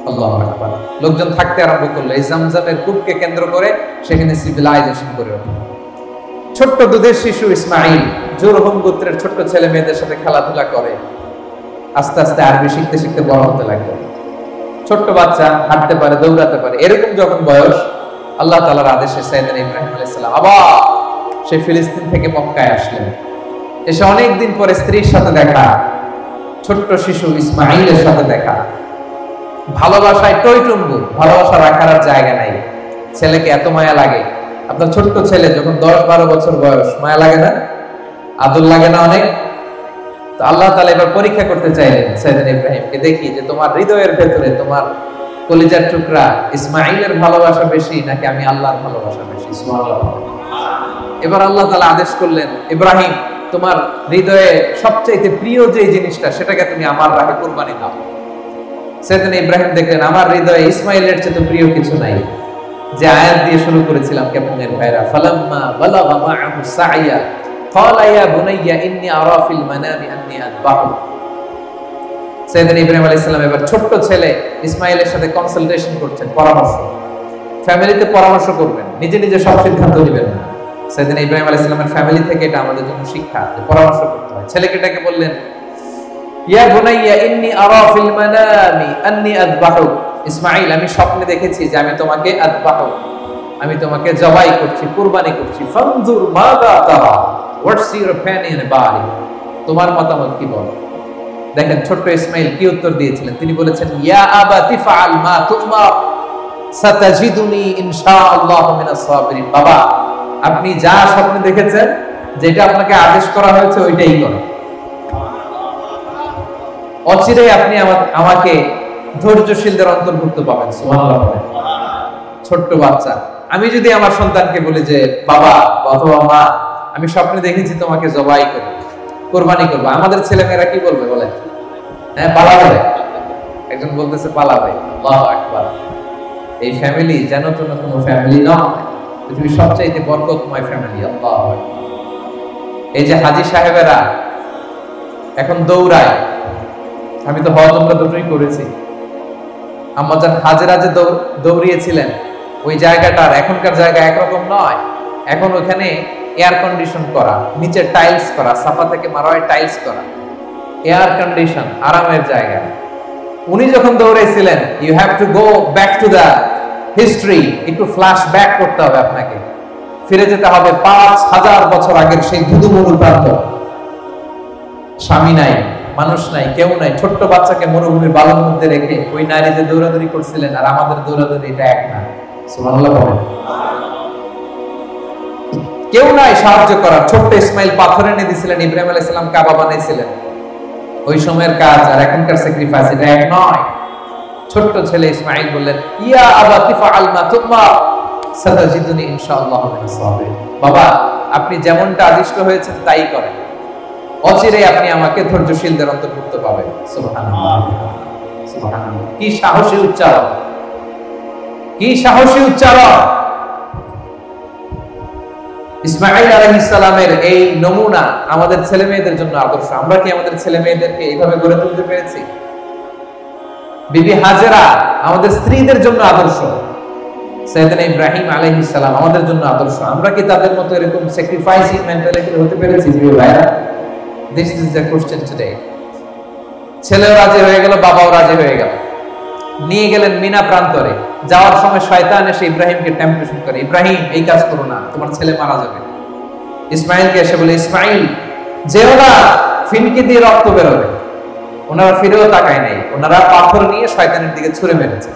S1: আল্লাহু আকবার। লোকজন থাকতে আরম্ভ করলো, এই জামজামের কূপকে কেন্দ্র করে সেখানে সিভিলাইজেশন গড়ে উঠলো। ছোট্ট দুধের শিশু ইসমাঈল জোরহুম গোত্রের ছোট্ট ছেলে মেয়েদের সাথে খেলাধুলা করে, আস্তে আস্তে আরবি শিখতে শিখতে বড় হতে লাগলো। ছোট্ট বাচ্চা, হাঁটতে পারে, দৌড়াতে পারে। এরকম যখন বয়স, আল্লাহ তাআলার আদেশে সাইয়েদনা ইব্রাহিম আলাইহিস সালাম আবার সেই ফিলিস্তিন থেকে মক্কায় আসলেন। এসে অনেকদিন পরে স্ত্রীর সাথে দেখা, ছোট্ট শিশু ইসমাঈলের সাথে দেখা। ভালোবাসায় টইটুম্বু, ভালোবাসা রাখার আর জায়গা নাই। ছেলেকে এত মায়া লাগে। আপনার ছোট্ট ছেলে যখন 10-12 বছর বয়স, মায়া লাগে না? আদর লাগে না অনেক? তো আল্লাহ তাআলা এবার পরীক্ষা করতে চাইলেন সাইয়েদনা ইব্রাহিমকে, দেখি যে তোমার হৃদয়ের ভেতরে, তোমার কলিজার টুকরা ইসমাঈলের ভালোবাসা বেশি নাকি আমি আল্লাহর ভালোবাসা বেশি? সুবহানাল্লাহ। এবার আল্লাহ তাআলা আদেশ করলেন, ইব্রাহিম, তোমার হৃদয়ে সবচেয়ে প্রিয় যে জিনিসটা, সেটাকে তুমি আমার রাহে কুরবানি দাও। সাইয়েদনা ইব্রাহিম দেখলেন, আমার হৃদয়ে ইসমাঈলের চেয়ে প্রিয় কিছু নাই। যে আয়াত দিয়ে শুরু করেছিলাম কেমনের ভাইরা, ফালাম্মা বালাগা মাআহু সাইয়া ক্বালা ইয়া বুনাইয়া ইন্নী আরা ফিল মানামি আন্নী আযবাহু। সাইয়েদনা ইব্রাহিম আলাইহিস সালাম এবার ছোট্ট ছেলে ইসমাঈলের সাথে কনসালটেশন করছেন, পরামর্শ। ফ্যামিলিতে পরামর্শ করবেন, নিজে নিজে সব সিদ্ধান্ত নেবেন না। সাইয়েদনা ইব্রাহিম আলাইহিস সালামের ফ্যামিলি থেকে এটা আমাদের জন্য শিক্ষা, যে পরামর্শ করতে হয়। ছেলেকে ডেকে বললেন, ইয়া বুনাইয়া ইন্নী আরা ফিল মানামি আন্নী আযবাহু। ইসমাঈল, আমি স্বপ্নে দেখেছি যে আমি তোমাকে আযবাহু, আমি তোমাকে জবাই করছি, কুরবানি করছি। ফানজুর মাযা তারা, what's your opinion about it? তোমার মতামত কি বলো? দেখেন ছোট্ট ইসমাঈল কি উত্তর দিয়েছিলেন। তিনি বলেছেন, ইয়া আবাতি ফাআল মা তুমার সাতাজিদুনি ইনশাআল্লাহু মিনাস সাবিরিন। বাবা, আপনি যা স্বপ্নে দেখেছেন, যেটা আপনাকে আদেশ করা হয়েছে, ওইটাই করেন। অচিরেই আপনি আমাকে ধৈর্যশীলদের অন্তর্ভুক্ত পাবেন। সুবহানাল্লাহ। ছোট্ট বাচ্চা, আমি যদি আমার সন্তানকে বলি যে বাবা অথবা মা, আমি স্বপ্নে দেখেছি তোমাকে জবাই করব, কুরবানি করব, আমাদের ছেলেমেয়েরা কি বলবে বলেন? হ্যাঁ, পালাবে। একজন বলতেছে পালাবে। আল্লাহু আকবার। এই ফ্যামিলি যেন কোনো ফ্যামিলি নয়, পৃথিবীর সবচাইতে বরকতময় ফ্যামিলি। আল্লাহু আকবার। এই যে হাজী সাহেবেরা এখন দৌড়ায়, আমি তো হজ উমরা দুটোই করেছি। আম্মা জান হাজেরা যে দৌড়িয়েছিলেন, ওই জায়গাটার এখনকার জায়গা একরকম নয়। এখন ওখানে এয়ার কন্ডিশন করা, নিচে টাইলস করা, সাফা থেকে মারোয় টাইলস করা, এয়ার কন্ডিশন, আরামের জায়গা। উনি যখন দৌড়েছিলেন, you have to go back to the history, একটু ফ্ল্যাশ ব্যাক করতে হবে আপনাকে, ফিরে যেতে হবে 5000 বছর আগের সেই ধুধুমরু প্রান্ত। স্বামী নাই, মানুষ নাই, কেউ নাই, ছোট্ট বাচ্চাকে মরুভূমির বালুর মধ্যে রেখে ওই নারী যে দৌড়াদৌড়ি করছিলেন, আর আমাদের দৌড়াদৌড়ি এটা এক না। সুবহানাল্লাহ বলেন। কেউ নাই সাহায্য করার। ছোট্ট ইসমাঈল পাথর এনে দিয়েছিলেন, ইব্রাহিম আলাইহিস সালাম কাবা বানাইছিলেন। ওই সময়ের কাজ আর এখনকার স্যাক্রিফাইস এটা এক নয়। ছোট্ট ছেলে ইসমাঈল বললেন, ইয়া আবাতি ফাআল মা তুমার সাতাজিদুনি ইনশাআল্লাহু মিনাস সাবিরিন। বাবা, আপনি যেমনটা আদিষ্ট হয়েছেন তাই করেন, অচিরেই আপনি আমাকে ধৈর্যশীলদের অন্তর্ভুক্ত পাবেন। সুবহানাল্লাহ, সুবহানাল্লাহ, কি সাহসী উচ্চারণ, কি সাহসী উচ্চারণ। ইসমাঈল আলাইহিস সালামের এই নমুনা আমাদের ছেলে মেয়েদের জন্য আদর্শ। আমরা কি আমাদের ছেলে মেয়েদেরকে এইভাবে গড়ে তুলতে পেরেছি? বিবি হাজেরা আমাদের স্ত্রীদের জন্য আদর্শ, সাইয়েদনা ইব্রাহিম আলাইহিস সালাম আমাদের জন্য আদর্শ। আমরা কি তাদের মতো এরকম স্যাক্রিফাইসিং মেন্টালিটি হতে পেরেছি প্রিয় ভাইরা? This is the question today. ছেলেও রাজি হয়ে গেল, বাবাও রাজি হয়ে গেল, নিয়ে গেলেন মিনা প্রান্তরে। যাওয়ার সময় শয়তান এসে ইব্রাহিমকে টেম্পটেশন করে, ইব্রাহিম এই কাজ করো না, তোমার ছেলে মারা যাবে। ইসমাইলকে এসে বলে, ইসমাইল যেও না, ফিনকি দিয়ে রক্ত বেরোবে। ওনারা ফিরেও তাকায় নাই, ওনারা পাথর নিয়ে শয়তানের দিকে ছুঁড়ে মেরেছে।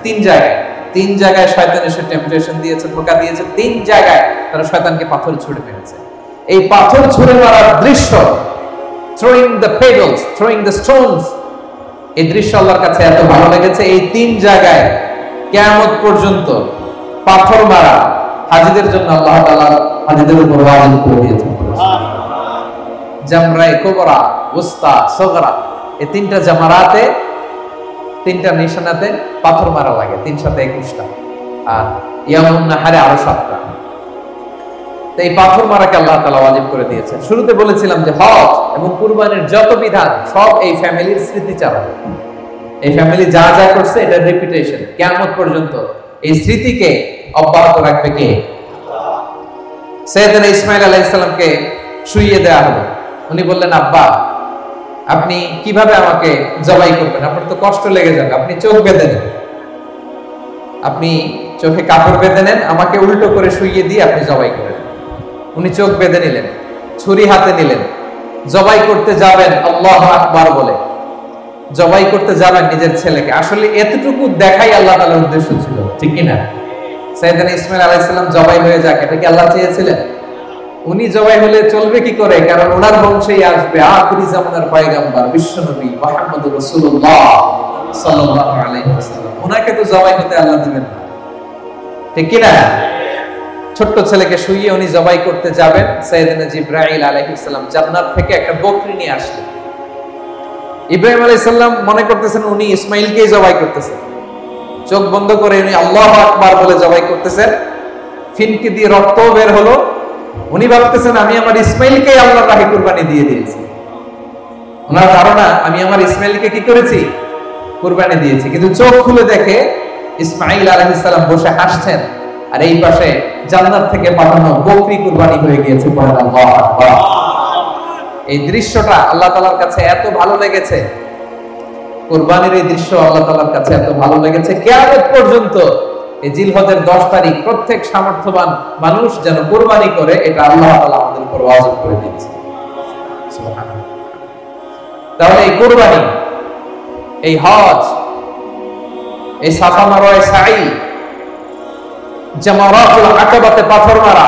S1: তিন জায়গায় শয়তান এসে টেম্পটেশন দিয়েছে, ধোঁকা দিয়েছে। 3 জায়গায় তারা শয়তানকে পাথর ছুঁড়ে মেরেছে। এই পাথর ছুঁড়ে মারার দৃশ্য, throwing the pebbles, throwing the stones, এই দৃশ্য আল্লাহর কাছে এত ভালো লেগেছে। এই 3 জায়গায় কিয়ামত পর্যন্ত পাথর মারা হাজীদের জন্য আল্লাহ তাআলা হাজীদের উপর ওয়াজিব করে দিয়েছেন। জামরায়ে কুবরা, উসতা, সুগরা, এই 3টা জামারাতে, 3টা নিশানাতে পাথর মারা লাগে। 3 সাথে 21টা, আর ইয়ামুন নাহারে আরো 7টা। তো এই পাথর মারাকে আল্লাহ তাআলা ওয়াজিব করে দিয়েছেন। শুরুতে বলেছিলাম যে হজ এবং কুরবানির যত বিধান সব এই ফ্যামিলির স্মৃতিচারণ। এই ফ্যামিলি যা যা করছে এটা রেপুটেশন, কিয়ামত পর্যন্ত এই স্মৃতিকে অব্যাহত রাখবে কে? সাইয়েদনা ইসমাঈল আলাইহিস সালামকে শুইয়ে দেয়া হলো। উনি বললেন, আব্বা আপনি কিভাবে আমাকে জবাই করবেন? আপনার তো কষ্ট লেগে যাবে, আপনি চোখ বেঁধে নেন, আপনি চোখে কাপড় বেঁধে নেন, আমাকে উল্টো করে শুইয়ে দিয়ে আপনি জবাই করেন। উনি চোখ বেঁধে নিলেন, ছুরি হাতে নিলেন, জবাই করতে যাবেন আল্লাহু আকবার বলে জবাই করতে যাবেন নিজের ছেলেকে। আসলে এতটুকু দেখাই আল্লাহ তাআলার উদ্দেশ্য ছিল, ঠিক কি না? সাইয়েদনা ইসমাঈল আলাইহিস সালাম জবাই হয়ে যাক, এটা কি আল্লাহ চেয়েছিলেন? উনি জবাই হলে চলবে কি করে? কারণ ওনার বংশেই আসবে আখিরি জামানার পয়গম্বর বিশ্বনবী মুহাম্মদুর রাসূলুল্লাহ সাল্লাল্লাহু আলাইহি ওয়াসাল্লাম। ওনাকে তো জবাই হতে আল্লাহ দিবেন না, ঠিক কি না? ছোট্ট ছেলেকে শুইয়ে উনি জবাই করতে যাবেন। সাইয়েদনা জিবরাইল আলাইহিস সালাম জান্নাত থেকে একটা বকরি নিয়ে আসলেন। ইব্রাহিম আলাইহিস সালাম মনে করতেছেন উনি ইসমাইলকেই জবাই করতেছেন। চোখ বন্ধ করে উনি আল্লাহু আকবার বলে জবাই করতেছেন। ফিনকি দিয়ে রক্ত বের হলো। উনি ভাবতেছেন আমি আমার ইসমাইলকেই আল্লাহর রাহে কুরবানি দিয়ে দিয়েছি। ওনার ধারণা আমি আমার ইসমাইলকে কি করেছি? কুরবানি দিয়েছি। কিন্তু চোখ খুলে দেখে ইসমাইল আলাইহিস সালাম বসে হাসছেন, আর এই পাশে জান্নাত থেকে পাঠানো বকরি কুরবানি হয়ে গিয়েছে। আল্লাহু আকবার। এই দৃশ্যটা আল্লাহ তাআলার কাছে এত ভালো লেগেছে, কুরবানির এই দৃশ্য আল্লাহ তাআলার কাছে এত ভালো লেগেছে, কিয়ামত পর্যন্ত এই জিলহজের 10 তারিখ প্রত্যেক সামর্থ্যবান মানুষ যেন কুরবানি করে, এটা আল্লাহ তাআলা আমাদের উপর ওয়াজিব করে দিয়েছে। সুবহানাল্লাহ। তাহলে এই কুরবানি, এই হজ, এই সাফা মারওয়ায় সাই, জামারাতুল আকাবাতে পাথর মারা,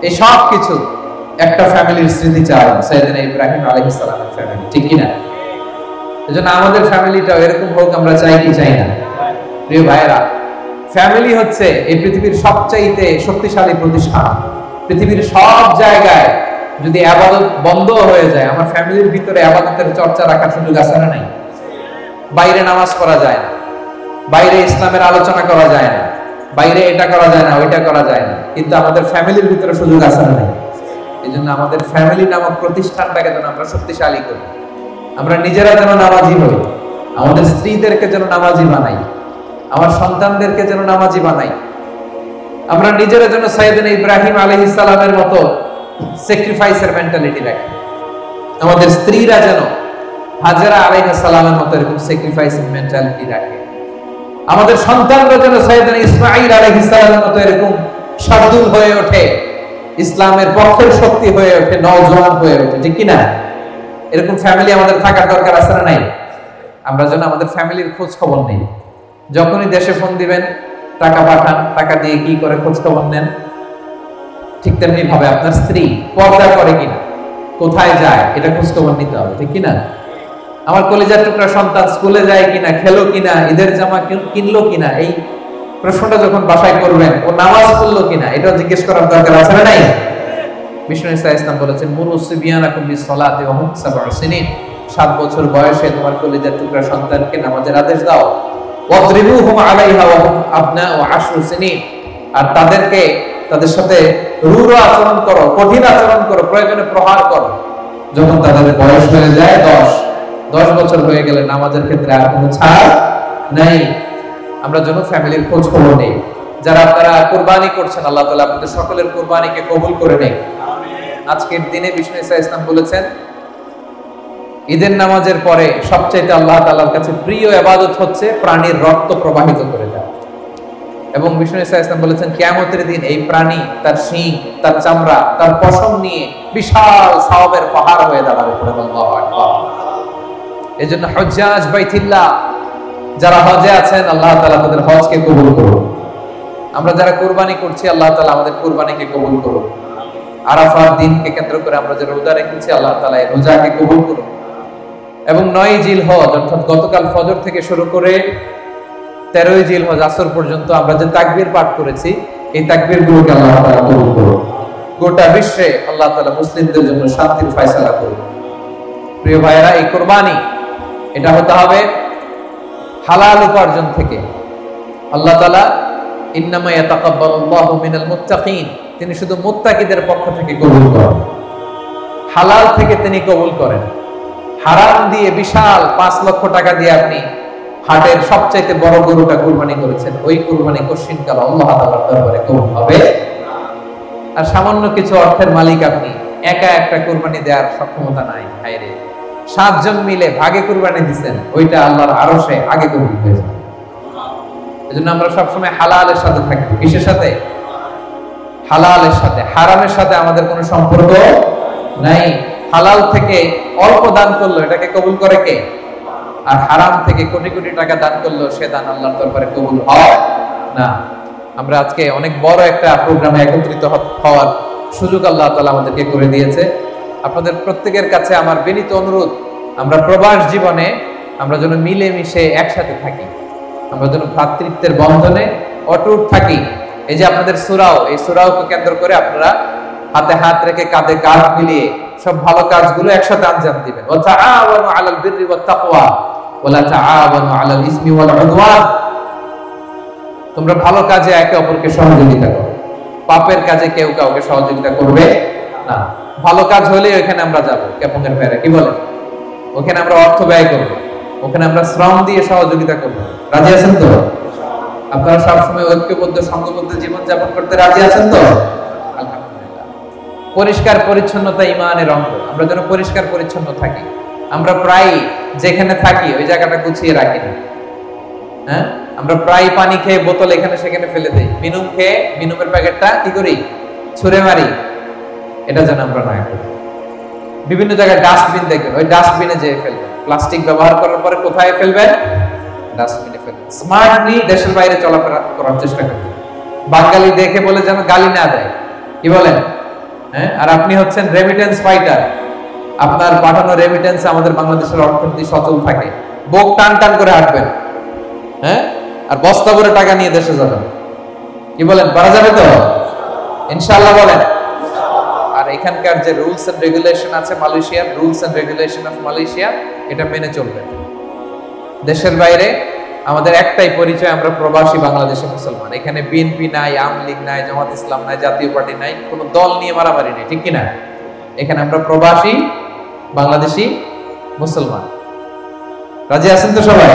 S1: এই সব কিছু একটা ফ্যামিলির স্মৃতিচারণ, সাইয়েদনা ইব্রাহিম আলাইহিস সালামের ফ্যামিলি, ঠিক কি না? এজন্য আমাদের ফ্যামিলিটাও এরকম হোক আমরা চাই কি চাই না? প্রিয় ভাইরা, ফ্যামিলি হচ্ছে এই পৃথিবীর সবচাইতে শক্তিশালী প্রতিষ্ঠান। পৃথিবীর সব জায়গায় যদি ইবাদত বন্ধ হয়ে যায়, আমার ফ্যামিলির ভিতরে ইবাদতের চর্চা রাখার সুযোগ আছে না নাই? বাইরে নামাজ পড়া যায় না, বাইরে ইসলামের আলোচনা করা যায় না, বাইরে এটা করা যায় না, ওইটা করা যায় না, কিন্তু আমাদের ফ্যামিলির ভিতরে সুযোগ আছে না নাই? এজন্য আমাদের ফ্যামিলি নামক প্রতিষ্ঠানটাকে যেন আমরা শক্তিশালী করি। আমরা নিজেরা যেন নামাজি হই, আমাদের স্ত্রীদেরকে যেন নামাজি বানাই, আমার সন্তানদেরকে যেন নামাজি বানাই। আমরা নিজেরা যেন সাইয়েদনা ইব্রাহিম আলাইহিস সালামের মতো স্যাক্রিফাইসের মেন্টালিটি রাখি। আমাদের স্ত্রীরা যেন হাজেরা আলাইহিস সালামের মতো এরকম স্যাক্রিফাইসিং মেন্টালিটি রাখে। আমাদের সন্তানরা যেন সাইয়েদনা ইসমাঈল আলাইহিস সালামের মতো এরকম শার্দুল হয়ে ওঠে, ইসলামের পক্ষের শক্তি হয়ে ওঠে, নওজোয়ান হয়ে ওঠে, ঠিক কি না? এরকম ফ্যামিলি আমাদের থাকার দরকার আছে না নাই? আমরা যেন আমাদের ফ্যামিলির খোঁজ খবর নেই। যখনই দেশে ফোন দিবেন, টাকা পাঠান, টাকা দিয়ে কি করে খোঁজ খবর নেন। ঠিক তেমনি ভাবে আপনার স্ত্রী পর্দা করে কিনা, কোথায় যায়, এটা খোঁজ খবর নিতে হবে, ঠিক কিনা? আমার কলিজার টুকরা সন্তান স্কুলে যায় কিনা, খেলো কিনা, ঈদের জামা কিনলো কিনা, এই প্রশ্নটা যখন বাসায় করবেন, ও নামাজ পড়লো কিনা, এটাও জিজ্ঞেস করার দরকার আছে না নাই? বিষ্ণু ইসা ইসলাম বলেছেন, মুরু সিবিয়ানাকুম বিসসালাতি ওয়া হুম সাবউ সিনিন, 7 বছর বয়সে তোমার কলিজার টুকরা সন্তানকে নামাজের আদেশ দাও। ওয়াদরিবুহুম আলাইহা ওয়া হুম আবনাউ 10 সিনিন, আর তাদের সাথে রূঢ় আচরণ করো, কঠিন আচরণ করো, প্রয়োজনে প্রহার করো যখন তাদের বয়স হয়ে যায় 10 বছর হয়ে গেলে নামাজের ক্ষেত্রে আর কোনো ছাড় নাই। আমরা যেন ফ্যামিলির খোঁজ খবর নেই। যারা আপনারা কুরবানি করছেন, আল্লাহ তাআলা আপনাদের সকলের কুরবানিকে কবুল করে নেন। আজকের দিনে বিষ্ণু ঈসা ইসলাম বলেছেন, ঈদের নামাজের পরে সবচেয়ে আল্লাহ তাআলার কাছে প্রিয় ইবাদত হচ্ছে প্রাণীর রক্ত প্রবাহিত করে দেওয়া। এবং বিষ্ণু ঈসা ইসলাম বলেছেন, কিয়ামতের দিন এই প্রাণী তার শিং, তার চামড়া, তার পশম নিয়ে বিশাল সওয়াবের পাহাড় হয়ে দাঁড়াবে। আল্লাহু আকবার। এজন্য হুজ্জাজ বাইতুল্লাহ যারা হজে আছেন, আল্লাহ তাআলা তাদের হজকে কবুল করুন। আমরা যারা কুরবানি করছি, আল্লাহ তাআলা আমাদের কুরবানিকে কবুল করুন। আরাফার দিনকে কেন্দ্র করে আমরা যে রোজা রেখেছি, আল্লাহ তাআলা এই রোজাকে কবুল করুন। এবং 9 জিলহজ অর্থাৎ গতকাল ফজর থেকে শুরু করে 13 জিলহজ আসর পর্যন্ত আমরা যে তাকবীর পাঠ করেছি, এই তাকবীরগুলোকে আল্লাহ তাআলা কবুল করুন। গোটা বিশ্বে আল্লাহ তাআলা মুসলিমদের জন্য শান্তির ফয়সালা করুন। প্রিয় ভাইরা, এই কুরবানি এটা হতে হবে হালাল উপার্জন থেকে। আল্লাহ তাআলা ইন্নামা ইয়াতাকাব্বালুল্লাহু মিনাল মুত্তাকিন, তিনি শুধু মুত্তাকিদের পক্ষ থেকে কবুল করেন, হালাল থেকে তিনি কবুল করেন। হারাম দিয়ে বিশাল 5 লক্ষ টাকা দিয়ে আপনি হাটের সবচাইতে বড় গরুটা কুরবানি করেছেন, ওই কুরবানি কশিনকাল আল্লাহ তাআলার দরবারে কবুল হবে। আর সামান্য কিছু অর্থের মালিক আপনি, একা একটা কুরবানি দেওয়ার সক্ষমতা নাই, হায়রে 7 জন মিলে ভাগে কুরবানি দিবেন, ওইটা আল্লাহর আরশে আগে কবুল হয়ে যাবে। এজন্য আমরা সবসময় হালালের সাথে থাকি। কিসের সাথে? হালালের সাথে। হারামের সাথে আমাদের কোনো সম্পর্ক নাই। হালাল থেকে অল্প দান করলো এটাকে কবুল করে কে? আর হারাম থেকে কোটি কোটি টাকা দান করলো সে দান আল্লাহর দরবারে কবুল হয় না। আমরা আজকে অনেক বড় একটা প্রোগ্রামে একত্রিত হওয়ার সুযোগ আল্লাহ তাআলা আমাদেরকে করে দিয়েছে। আপনাদের প্রত্যেকের কাছে আমার বিনীত অনুরোধ, আমরা প্রবাস জীবনে আমরা যেন মিলে মিশে একসাথে থাকি, আমরা যেন ভ্রাতৃত্বের বন্ধনে অটুট থাকি। এই যে আপনাদের সূরাও, এই সূরাওকে কেন্দ্র করে আপনারা হাতে হাত রেখে কাঁধে কাঁধ মিলিয়ে সব ভালো কাজগুলো একসাথে আঞ্জাম দিবেন। ওয়া তাআওয়ানু আলাল বিররি ওয়াত তাকওয়া ওয়া লা তাআওয়ানু আলাল ইসমি ওয়াল উদওয়ান। তোমরা ভালো কাজে একে অপরকে সহযোগিতা করো, পাপের কাজে কেউ কাউকে সহযোগিতা করবে না। ভালো কাজ হলে ওখানে আমরা যাব, কেপঙ্গের ফেরে কি বলে, ওখানে আমরা অর্থ ব্যয় করব, ওখানে আমরা শ্রম দিয়ে সহযোগিতা করব। রাজি আছেন তো? আপনারা সবসময় ঐক্যবদ্ধ সংঘবদ্ধ জীবন যাপন করতে রাজি আছেন তো? আলহামদুলিল্লাহ। পরিষ্কার পরিচ্ছন্নতা ঈমানের অঙ্গ, আমরা যেন পরিষ্কার পরিচ্ছন্ন থাকি। আমরা প্রায় যেখানে থাকি ওই জায়গাটা গুছিয়ে রাখি না। হ্যাঁ, আমরা প্রায় পানি খেয়ে বোতল এখানে সেখানে ফেলে দেই, মিনুম খেয়ে মিনুমের প্যাকেটটা কি করি, ছুঁড়ে মারি। এটা যেন আমরা না করি। বিভিন্ন জায়গায় ডাস্টবিন দেখবেন, ওই ডাস্টবিনে যেয়ে ফেলবেন। প্লাস্টিক ব্যবহার করার পরে কোথায় ফেলবেন? ডাস্টবিনে ফেলবেন। স্মার্টলি দেশের বাইরে চলাফেরা করার চেষ্টা করবেন। বাঙালি দেখে বলে যেন গালি না দেয়, কি বলেন? হ্যাঁ, আর আপনি হচ্ছেন রেমিটেন্স ফাইটার, আপনার পাঠানো রেমিটেন্স আমাদের বাংলাদেশের অর্থনীতি সচল থাকে। বুক টান টান করে হাঁটবেন, হ্যাঁ, আর বস্তা ভরে টাকা নিয়ে দেশে যাবেন। কি বলেন, পারা যাবে তো? ইনশাআল্লাহ বলেন। আর এখানকার যে রুলস এন্ড রেগুলেশন আছে, মালয়েশিয়ার rules and regulation of Malaysia, এটা মেনে চলবেন। দেশের বাইরে আমাদের একটাই পরিচয়, আমরা প্রবাসী বাংলাদেশি মুসলমান। এখানে বিএনপি নাই, আওয়ামী লীগ নাই, জামাত ইসলাম নাই, জাতীয় পার্টি নাই, কোনো দল নিয়ে মারামারি নেই, ঠিক কিনা? এখানে আমরা প্রবাসী বাংলাদেশি মুসলমান। রাজি আছেন তো সবাই?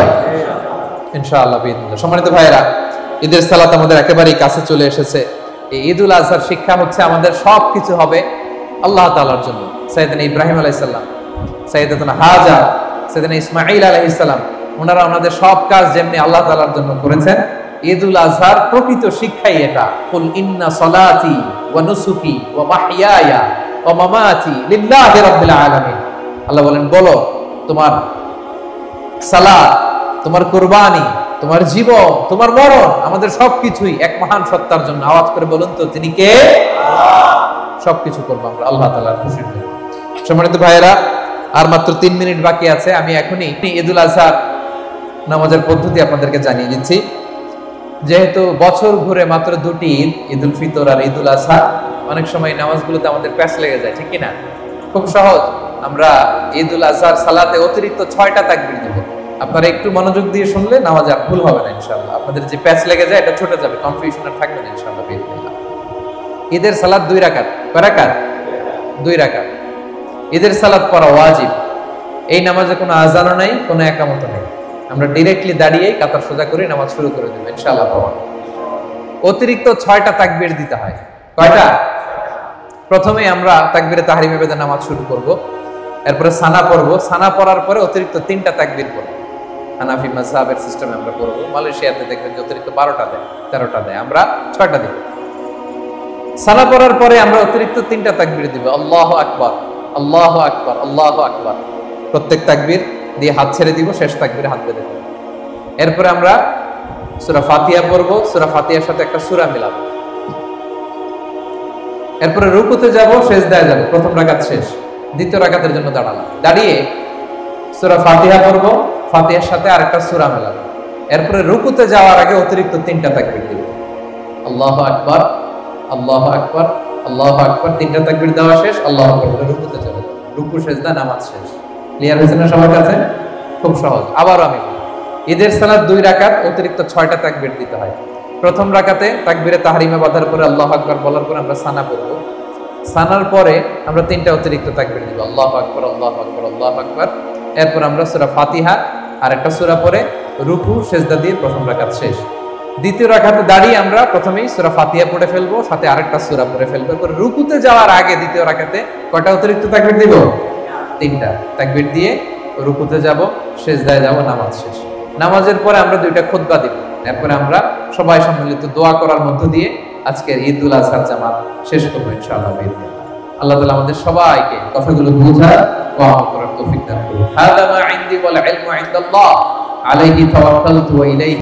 S1: ইনশাআল্লাহ বিইذنিল্লাহ। সম্মানিত ভাইরা, ঈদের সালাত আমাদের একেবারেই কাছে চলে এসেছে। এই ঈদুল আজহার শিক্ষা হচ্ছে আমাদের সবকিছু হবে আল্লাহ তাআলার জন্য। সাইয়েদনা ইব্রাহিম আলাইহিস সালাম, সাইয়েদাতুনা হাজার, সাইয়েদনা ইসমাঈল আলাইহিস সালাম, ওনারা ওনাদের সব কাজ যেমনি আল্লাহ তাআলার জন্য করেছেন, ঈদুল আজহার প্রকৃত শিক্ষাই এটা। কুল ইন্না সলাতি ওয়া নুসুকি ওয়া মাহইয়ায়া ওয়া মামাতি লিল্লাহি রাব্বিল আলামিন। আল্লাহ বলেন, বলো তোমার সালাত, তোমার কুরবানি, তোমার জীবন, তোমার মরণ, আমাদের সবকিছুই এক মহান সত্তার জন্য। আওয়াজ করে বলুন তো, তিনি কে? আল্লাহ। সবকিছু করব আমরা আল্লাহ তাআলার খুশির জন্য। সম্মানিত ভাইয়েরা, আর মাত্র 3 মিনিট বাকি আছে। আমি এখনই ঈদুল আজহা নামাজের পদ্ধতি আপনাদেরকে জানিয়ে দিচ্ছি। যেহেতু বছর ঘুরে মাত্র 2টি ঈদ, ঈদুল ফিতর আর ঈদুল আজহা, অনেক সময় নামাজগুলোতে আমাদের প্যাচ লেগে যায়, ঠিক কিনা? খুব সহজ। আমরা ঈদুল আজহার সালাতে অতিরিক্ত 6টা তাকবীর দিব। আপনারা একটু মনোযোগ দিয়ে শুনলে নামাজ আর ভুল হবে না ইনশাআল্লাহ। আপনাদের যে প্যাচ লেগে যায় এটা ছুটে যাবে, কনফিউশন আর থাকবে না ইনশাআল্লাহ বিসমিল্লাহ। ঈদের সালাত 2 রাকাত, কয় রাকাত? 2 রাকাত। ঈদের সালাত পড়া ওয়াজিব। এই নামাজে কোনো আযানও নাই, কোনো ইকামত নেই। আমরা ডাইরেক্টলি দাঁড়িয়েই কাতার সোজা করে নামাজ শুরু করে দেব ইনশাআল্লাহ পাওয়া। অতিরিক্ত 6টা তাকবীর দিতে হয়। কয়টা? প্রথমে আমরা তাকবীরে তাহরিমে বেদে নামাজ শুরু করব, এরপরে সানা পড়ব, সানা পড়ার পরে অতিরিক্ত 3টা তাকবীর পড়ব। হানাফি মাযহাবের সিস্টেমে আমরা পড়ব। মালয়েশিয়াতে দেখবেন যে অতিরিক্ত 12টা দেয়, 13টা দেয়, আমরা 6টা দিই। সানা পড়ার পরে আমরা অতিরিক্ত 3টা তাকবীর দিব। আল্লাহু আকবার, আল্লাহু আকবার, আল্লাহু আকবার। প্রত্যেক তাকবীর দিয়ে হাত ছেড়ে দিব, শেষ তাকবীরে হাত বেঁধে দেব। এরপরে আমরা সূরা ফাতিহা পড়ব, সূরা ফাতিহার সাথে একটা সূরা মিলাবো। এরপরে রুকুতে যাব, সিজদায় যাব। প্রথম রাকাত শেষ, দ্বিতীয় রাকাতের জন্য দাঁড়ালাম। দাঁড়িয়ে সূরা ফাতিহা পড়ব, ফাতিহার সাথে আরেকটা সূরা মিলাবো। এরপরে রুকুতে যাওয়ার আগে অতিরিক্ত 3টা তাকবীর দিব। আল্লাহু আকবার, আল্লাহু আকবার, আল্লাহু আকবার। 3টা তাকবীর দেওয়া শেষ, আল্লাহু আকবার বলে রুকুতে চলে যাব। রুকু, সিজদা, নামাজ শেষ। ক্লিয়ার হয়েছে না সবার কাছে? খুব সহজ। আবার আমি বলি, ঈদের সালাত 2 রাকাত, অতিরিক্ত 6টা তাকবীর দিতে হয়। প্রথম রাকাতে তাকবীরে তাহরিমা বাঁধার পরে আল্লাহু আকবার বলার পরে আমরা সানা পড়ব। সানার পরে আমরা 3টা অতিরিক্ত তাকবীর দিব। আল্লাহু আকবার, আল্লাহু আকবার, আল্লাহু আকবার। এরপর আমরা সূরা ফাতিহা আর একটা সূরা পড়ে রুকু, সিজদা দিয়ে প্রথম রাকাত শেষ। দ্বিতীয় রাকাতে দাঁড়িয়ে আমরা প্রথমেই সূরা ফাতিহা পড়ে ফেলবো, সাথে আরেকটা সূরা পড়ে ফেলবো। এরপর রুকুতে যাওয়ার আগে দ্বিতীয় রাকাতে কয়টা অতিরিক্ত তাকবীর দিব? 3টা তাকবীর দিয়ে রুকুতে যাব, সিজদায় যাব, নামাজ শেষ। নামাজের পরে আমরা 2টা খুতবা দিব। এরপরে আমরা সবাই সম্মিলিত দোয়া করার মধ্য দিয়ে আজকের ঈদুল আজহার জামাত শেষ করবো ইনশাআল্লাহ। আল্লাহ তাআলা আমাদের সবাইকে কথাগুলো বোঝার ও আমল করার তৌফিক দান করুন। হাদা মা ইনদি ওয়াল ইলমু ইনদাল্লাহ আলাইহি তাওয়াক্কালতু ওয়া ইলাইহি